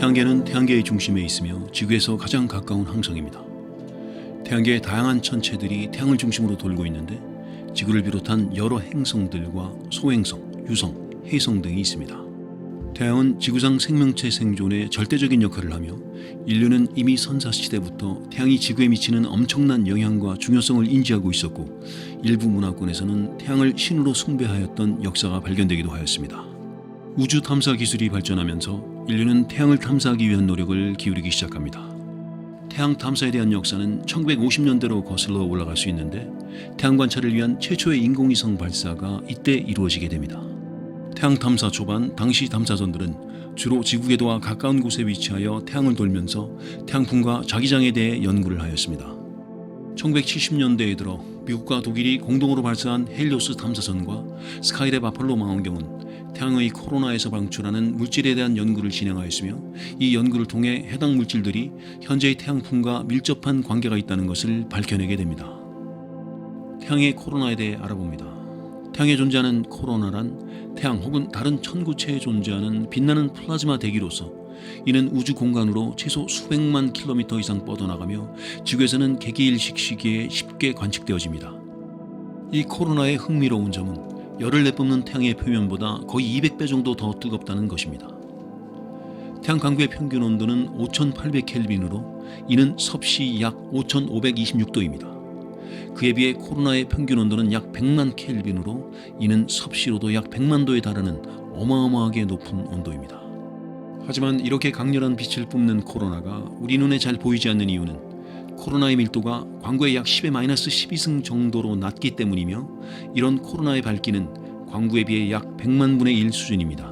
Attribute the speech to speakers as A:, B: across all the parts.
A: 태양계는 태양계의 중심에 있으며 지구에서 가장 가까운 항성입니다. 태양계의 다양한 천체들이 태양을 중심으로 돌고 있는데 지구를 비롯한 여러 행성들과 소행성, 유성, 해성 등이 있습니다. 태양은 지구상 생명체 생존에 절대적인 역할을 하며 인류는 이미 선사시대부터 태양이 지구에 미치는 엄청난 영향과 중요성을 인지하고 있었고 일부 문화권에서는 태양을 신으로 숭배하였던 역사가 발견되기도 하였습니다. 우주 탐사 기술이 발전하면서 인류는 태양을 탐사하기 위한 노력을 기울이기 시작합니다. 태양 탐사에 대한 역사는 1950년대로 거슬러 올라갈 수 있는데 태양 관찰을 위한 최초의 인공위성 발사가 이때 이루어지게 됩니다. 태양 탐사 초반 당시 탐사선들은 주로 지구 궤도와 가까운 곳에 위치하여 태양을 돌면서 태양풍과 자기장에 대해 연구를 하였습니다. 1970년대에 들어 미국과 독일이 공동으로 발사한 헬리오스 탐사선과 스카이랩 아폴로 망원경은 태양의 코로나에서 방출하는 물질에 대한 연구를 진행하였으며 이 연구를 통해 해당 물질들이 현재의 태양풍과 밀접한 관계가 있다는 것을 밝혀내게 됩니다. 태양의 코로나에 대해 알아봅니다. 태양에 존재하는 코로나란 태양 혹은 다른 천구체에 존재하는 빛나는 플라즈마 대기로서 이는 우주 공간으로 최소 수백만 킬로미터 이상 뻗어나가며 지구에서는 개기일식 시기에 쉽게 관측되어집니다. 이 코로나의 흥미로운 점은 열을 내뿜는 태양의 표면보다 거의 200배 정도 더 뜨겁다는 것입니다. 태양 강구의 평균 온도는 5800켈빈으로 이는 섭씨 약 5526도입니다. 그에 비해 코로나의 평균 온도는 약 100만 켈빈으로 이는 섭씨로도 약 100만 도에 달하는 어마어마하게 높은 온도입니다. 하지만 이렇게 강렬한 빛을 뿜는 코로나가 우리 눈에 잘 보이지 않는 이유는 코로나의 밀도가 광구의 약 10의 마이너스 12승 정도로 낮기 때문이며 이런 코로나의 밝기는 광구에 비해 약 100만 분의 1 수준입니다.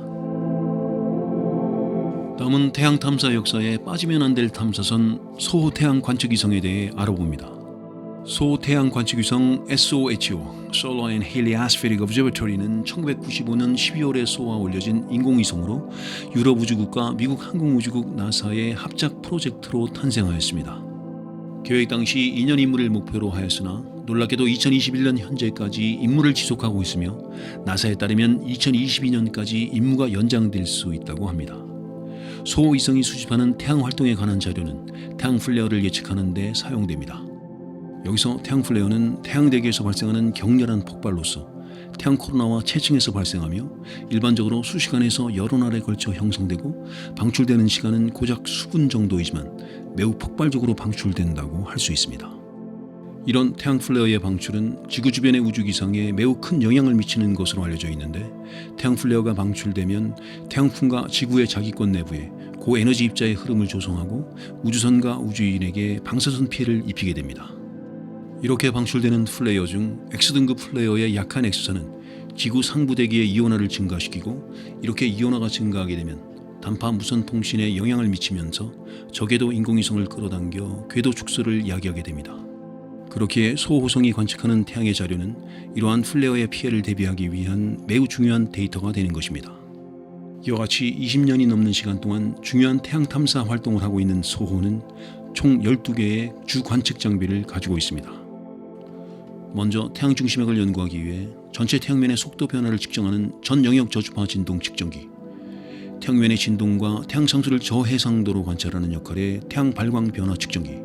A: 다음은 태양 탐사 역사에 빠지면 안 될 탐사선 소호태양 관측위성에 대해 알아봅니다. 소호태양 관측위성 SOHO (Solar and Heliospheric Observatory는 1995년 12월에 쏘아 올려진 인공위성으로 유럽 우주국과 미국 항공우주국 나사의 합작 프로젝트로 탄생하였습니다. 계획 당시 2년 임무를 목표로 하였으나 놀랍게도 2021년 현재까지 임무를 지속하고 있으며 나사에 따르면 2022년까지 임무가 연장될 수 있다고 합니다. 소호위성이 수집하는 태양 활동에 관한 자료는 태양 플레어를 예측하는 데 사용됩니다. 여기서 태양 플레어는 태양 대기에서 발생하는 격렬한 폭발로서 태양 코로나와 체증에서 발생하며 일반적으로 수시간에서 여러 날에 걸쳐 형성되고 방출되는 시간은 고작 수분 정도이지만 매우 폭발적으로 방출된다고 할 수 있습니다. 이런 태양 플레어의 방출은 지구 주변의 우주기상에 매우 큰 영향을 미치는 것으로 알려져 있는데 태양 플레어가 방출되면 태양풍과 지구의 자기권 내부에 고에너지 입자의 흐름을 조성하고 우주선과 우주인에게 방사선 피해를 입히게 됩니다. 이렇게 방출되는 플레이어 중 X등급 플레이어의 약한 X선은 지구 상부 대기의 이온화를 증가시키고 이렇게 이온화가 증가하게 되면 단파 무선 통신에 영향을 미치면서 저궤도 인공위성을 끌어당겨 궤도 축소를 야기하게 됩니다. 그렇기에 소호성이 관측하는 태양의 자료는 이러한 플레어의 피해를 대비하기 위한 매우 중요한 데이터가 되는 것입니다. 이와 같이 20년이 넘는 시간 동안 중요한 태양 탐사 활동을 하고 있는 소호는 총 12개의 주 관측 장비를 가지고 있습니다. 먼저 태양 중심액을 연구하기 위해 전체 태양면의 속도 변화를 측정하는 전 영역 저주파 진동 측정기, 태양면의 진동과 태양 상수를 저해상도로 관찰하는 역할의 태양 발광 변화 측정기,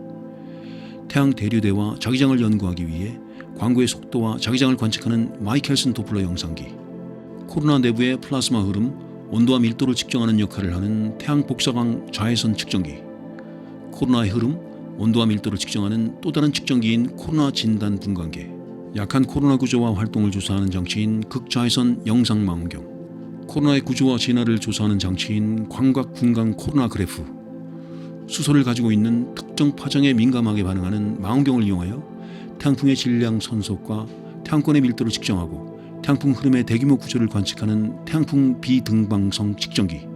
A: 태양 대류대와 자기장을 연구하기 위해 광구의 속도와 자기장을 관측하는 마이켈슨 도플러 영상기, 코로나 내부의 플라즈마 흐름, 온도와 밀도를 측정하는 역할을 하는 태양 복사광 자외선 측정기, 코로나의 흐름, 온도와 밀도를 측정하는 또 다른 측정기인 코로나 진단 분광계, 약한 코로나 구조와 활동을 조사하는 장치인 극자외선 영상망원경, 코로나의 구조와 진화를 조사하는 장치인 광각 분광 코로나 그래프, 수소를 가지고 있는 특정 파장에 민감하게 반응하는 망원경을 이용하여 태양풍의 질량 선속과 태양권의 밀도를 측정하고 태양풍 흐름의 대규모 구조를 관측하는 태양풍 비등방성 측정기,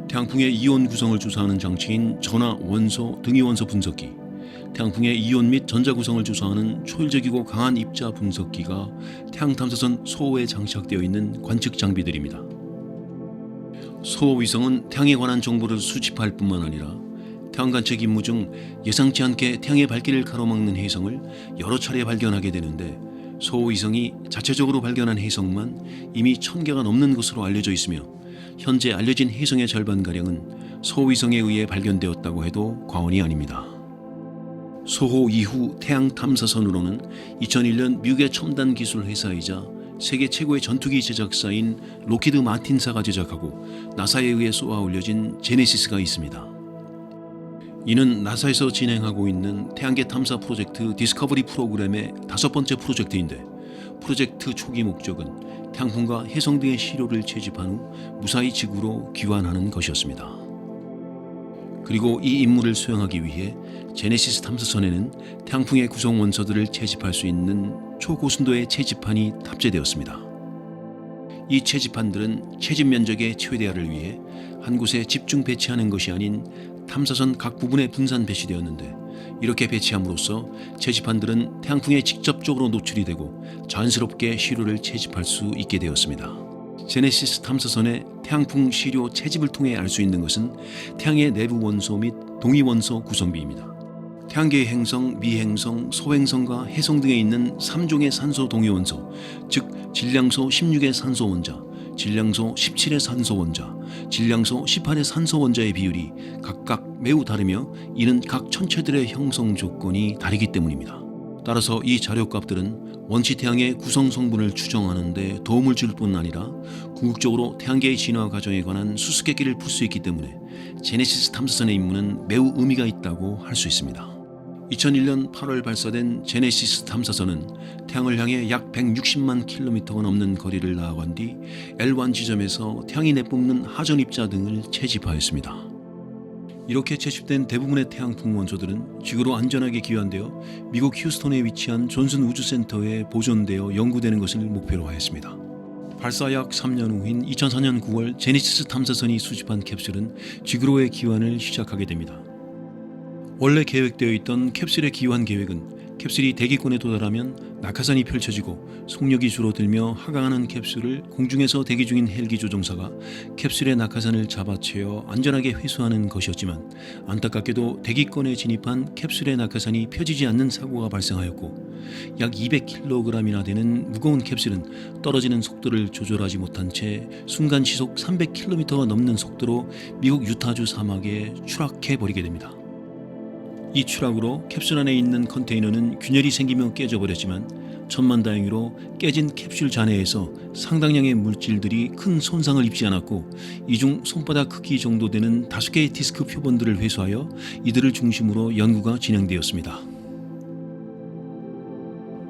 A: 태양풍의 이온 구성을 조사하는 장치인 전하, 원소, 등위원소 분석기, 태양풍의 이온 및 전자 구성을 조사하는 초일적이고 강한 입자 분석기가 태양 탐사선 소호에 장착되어 있는 관측 장비들입니다. 소호위성은 태양에 관한 정보를 수집할 뿐만 아니라 태양 관측 임무 중 예상치 않게 태양의 발길을 가로막는 해성을 여러 차례 발견하게 되는데 소호위성이 자체적으로 발견한 해성만 이미 1000개가 넘는 것으로 알려져 있으며 현재 알려진 해성의 절반가량은 소위성에 의해 발견되었다고 해도 과언이 아닙니다. 소호 이후 태양 탐사선으로는 2001년 미국의 첨단 기술 회사이자 세계 최고의 전투기 제작사인 로키드 마틴사가 제작하고 나사에 의해 쏘아 올려진 제네시스가 있습니다. 이는 나사에서 진행하고 있는 태양계 탐사 프로젝트 디스커버리 프로그램의 5번째 프로젝트인데, 프로젝트 초기 목적은 태양풍과 해성 등의 시료를 채집한 후 무사히 지구로 귀환하는 것이었습니다. 그리고 이 임무를 수행하기 위해 제네시스 탐사선에는 태양풍의 구성 원소들을 채집할 수 있는 초고순도의 채집판이 탑재되었습니다. 이 채집판들은 채집 면적의 최대화를 위해 한 곳에 집중 배치하는 것이 아닌 탐사선 각 부분에 분산 배치되었는데, 이렇게 배치함으로써 채집판들은 태양풍에 직접적으로 노출이 되고 자연스럽게 시료를 채집할 수 있게 되었습니다. 제네시스 탐사선의 태양풍 시료 채집을 통해 알 수 있는 것은 태양의 내부 원소 및 동위 원소 구성비입니다. 태양계의 행성, 미행성, 소행성과 해성 등에 있는 3종의 산소 동위 원소, 즉 질량소 16의 산소 원자, 질량소 17의 산소 원자, 질량소 18의 산소 원자의 비율이 각각 매우 다르며, 이는 각 천체들의 형성 조건이 다르기 때문입니다. 따라서 이 자료값들은 원시 태양의 구성 성분을 추정하는 데 도움을 줄 뿐 아니라 궁극적으로 태양계의 진화 과정에 관한 수수께끼를 풀 수 있기 때문에 제네시스 탐사선의 임무는 매우 의미가 있다고 할 수 있습니다. 2001년 8월 발사된 제네시스 탐사선은 태양을 향해 약 160만 킬로미터가 넘는 거리를 나아간 뒤 L1 지점에서 태양이 내뿜는 하전 입자 등을 채집하였습니다. 이렇게 채집된 대부분의 태양풍 원소들은 지구로 안전하게 귀환되어 미국 휴스턴에 위치한 존슨 우주센터에 보존되어 연구되는 것을 목표로 하였습니다. 발사 약 3년 후인 2004년 9월 제네시스 탐사선이 수집한 캡슐은 지구로의 귀환을 시작하게 됩니다. 원래 계획되어 있던 캡슐의 귀환 계획은 캡슐이 대기권에 도달하면 낙하산이 펼쳐지고 속력이 줄어들며 하강하는 캡슐을 공중에서 대기 중인 헬기 조종사가 캡슐의 낙하산을 잡아채어 안전하게 회수하는 것이었지만, 안타깝게도 대기권에 진입한 캡슐의 낙하산이 펴지지 않는 사고가 발생하였고, 약 200kg이나 되는 무거운 캡슐은 떨어지는 속도를 조절하지 못한 채 순간 시속 300km가 넘는 속도로 미국 유타주 사막에 추락해버리게 됩니다. 이 추락으로 캡슐 안에 있는 컨테이너는 균열이 생기며 깨져버렸지만, 천만다행히로 깨진 캡슐 잔해에서 상당량의 물질들이 큰 손상을 입지 않았고, 이 중 손바닥 크기 정도 되는 5개의 디스크 표본들을 회수하여 이들을 중심으로 연구가 진행되었습니다.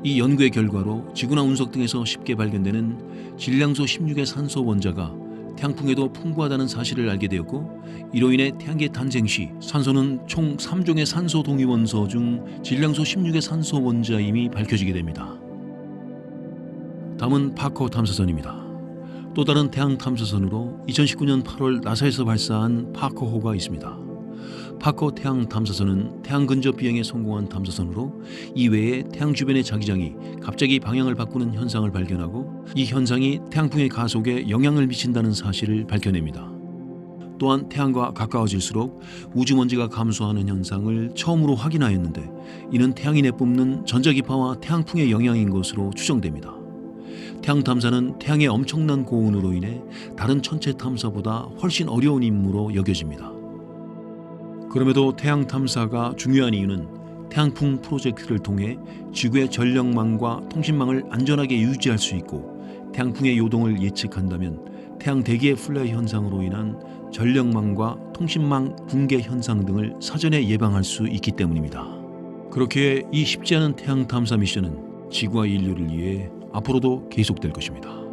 A: 이 연구의 결과로 지구나 운석 등에서 쉽게 발견되는 질량소 16의 산소 원자가 태양풍에도 풍부하다는 사실을 알게 되었고, 이로 인해 태양계 탄생 시 산소는 총 3종의 산소 동위 원소 중 질량소 16의 산소 원자임이 밝혀지게 됩니다. 다음은 파커 탐사선입니다. 또 다른 태양 탐사선으로 2019년 8월 나사에서 발사한 파커호가 있습니다. 파커 태양 탐사선은 태양 근접 비행에 성공한 탐사선으로 이외에 태양 주변의 자기장이 갑자기 방향을 바꾸는 현상을 발견하고, 이 현상이 태양풍의 가속에 영향을 미친다는 사실을 밝혀냅니다. 또한 태양과 가까워질수록 우주먼지가 감소하는 현상을 처음으로 확인하였는데, 이는 태양이 내뿜는 전자기파와 태양풍의 영향인 것으로 추정됩니다. 태양 탐사는 태양의 엄청난 고온으로 인해 다른 천체 탐사보다 훨씬 어려운 임무로 여겨집니다. 그럼에도 태양 탐사가 중요한 이유는 태양풍 프로젝트를 통해 지구의 전력망과 통신망을 안전하게 유지할 수 있고, 태양풍의 요동을 예측한다면 태양 대기의 플레이 현상으로 인한 전력망과 통신망 붕괴 현상 등을 사전에 예방할 수 있기 때문입니다. 그렇기에 이 쉽지 않은 태양 탐사 미션은 지구와 인류를 위해 앞으로도 계속될 것입니다.